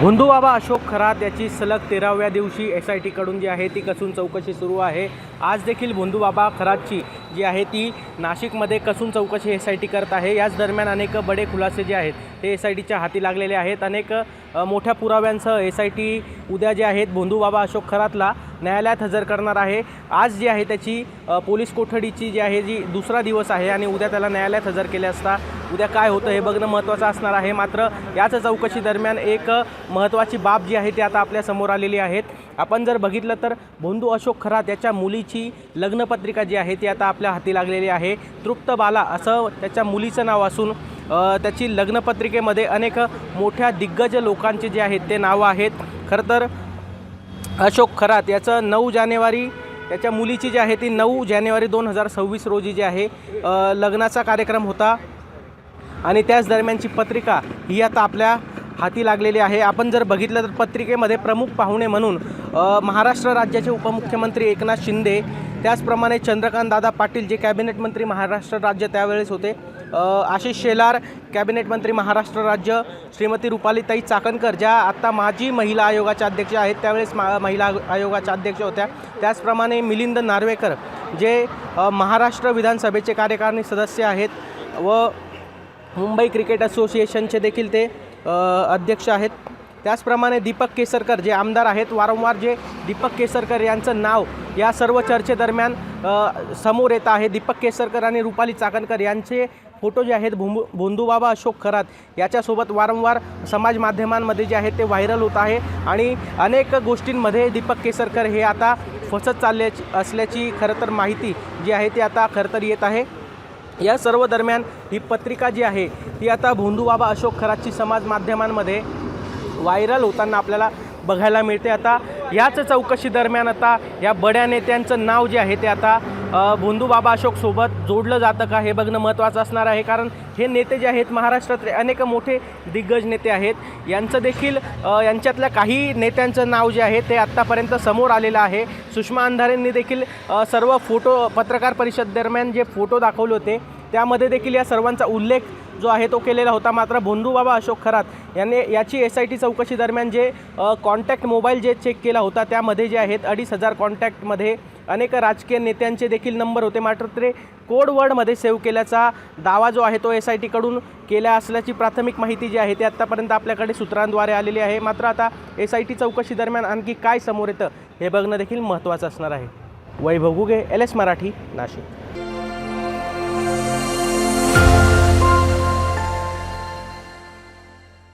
भोंदूबाबा अशोक खरात याची सलग 13व्या दिवशी SIT कडून जी आहे ती कसून चौकशी सुरू आहे। आज देखील भोंदूबाबा खरातची जी आहे ती नाशिकमध्ये कसून चौकशी SIT करत आहे। याच दरम्यान अनेक बडे खुलासे जे आहेत ते SITच्या हाती लागलेले आहेत। अनेक मोठ्या पुराव्यांसह SIT उद्या जे आहेत भोंदूबाबा अशोक खरातला न्यायालयात हजर करणार आहे। आज जी आहे त्याची पोलीस कोठडीची जी आहे जी दुसरा दिवस आहे आणि उद्या त्याला न्यायालयात हजर केले असता उद्या काय होतं हे बघणं महत्त्वाचं असणार आहे। मात्र याच चौकशी दरम्यान एक महत्त्वाची बाब जी आहे ती आता आपल्या समोर आलेली आहेत। आपण जर बघितलं तर भोंदू अशोक खरात याच्या मुलीची लग्नपत्रिका जी आहे ती आता आपल्या हाती लागलेली आहे। तृप्त बाला असं त्याच्या मुलीचं नाव असून त्याची लग्नपत्रिकेमध्ये अनेक मोठ्या दिग्गज लोकांचे जे आहेत ते नाव आहेत। खरं तर अशोक खरात याचं 9 जानेवारी त्याच्या मुलीची जी आहे ती 9 जानेवारी 2026 रोजी जी आहे लग्नाचा कार्यक्रम होता आणि त्याच दरम्यानची पत्रिका ही आता आपल्या हाती लागलेली आहे। आपण जर बघितलं तर पत्रिकेमध्ये प्रमुख पाहुणे म्हणून महाराष्ट्र राज्याचे उपमुख्यमंत्री एकनाथ शिंदे, त्याचप्रमाणे चंद्रकांत दादा पाटील जे कॅबिनेट मंत्री महाराष्ट्र राज्य त्यावेळेस होते, आशिष शेलार कॅबिनेट मंत्री महाराष्ट्र राज्य, श्रीमती रुपालीताई चाकणकर ज्या आत्ता माजी महिला आयोगाच्या अध्यक्ष आहेत त्यावेळेस महिला आयोगाच्या अध्यक्ष होत्या, त्याचप्रमाणे मिलिंद नार्वेकर जे महाराष्ट्र विधानसभेचे कार्यकारिणी सदस्य आहेत व मुंबई क्रिकेट असोसिएशनचे देखील ते अध्यक्ष आहेत, त्याचप्रमाणे दीपक केसरकर जे आमदार आहेत, वारंवार जे दीपक केसरकर यांचं नाव या सर्व चर्चेदरम्यान समोर येत आहे। दीपक केसरकर आणि रुपाली चाकणकर यांचे फोटो जे आहेत भोंदूबाबा अशोक खरात याच्यासोबत वारंवार समाज माध्यमांमध्ये जे आहेत ते व्हायरल होत आहे आणि अनेक गोष्टींमध्ये दीपक केसरकर हे आता फसत चालले असल्याची खरं तर माहिती जी आहे ती आता खरं तर येत आहे। या सर्व दरम्यान ही पत्रिका जी आहे ती आता भोंदूबाबा अशोक खरातची समाज माध्यमांमध्ये व्हायरल होताना आपल्याला बघायला मिळते। आता याच चौकशी दरम्यान आता या बड्या नेत्यांचं नाव जे आहे ते आता भोंदूबाबा अशोक सोबत जोडलं जातं का हे बघणं महत्त्वाचं असणार आहे। कारण हे नेते जे आहेत महाराष्ट्रातले अनेक मोठे दिग्गज नेते आहेत, यांचं देखील यांच्यातल्या काही नेत्यांचं नाव जे आहे ते आत्तापर्यंत समोर आलेलं आहे। सुषमा अंधारेंनी देखील सर्व फोटो पत्रकार परिषद दरम्यान जे फोटो दाखवले होते त्यामध्ये देखील या सर्वांचा उल्लेख जो आहे तो केलेला होता। मात्र भोंदूबाबा अशोक खरात यांनी याची SIT चौकशी दरम्यान जे कॉन्टॅक्ट मोबाईल जे चेक केला होता त्यामध्ये जे आहेत 2500 कॉन्टॅक्टमध्ये अनेक राजकीय नेत्यांचे देखील नंबर होते। मात्र ते कोडवर्डमध्ये सेव्ह केल्याचा दावा जो आहे तो SIT कडून केला असल्याची प्राथमिक माहिती जी आहे ती आत्तापर्यंत आपल्याकडे सूत्रांद्वारे आलेली आहे। मात्र आता SIT चौकशी दरम्यान आणखी काय समोर येतं हे बघणं देखील महत्त्वाचं असणार आहे। वैभव घुगे, LS मराठी, नाशिक।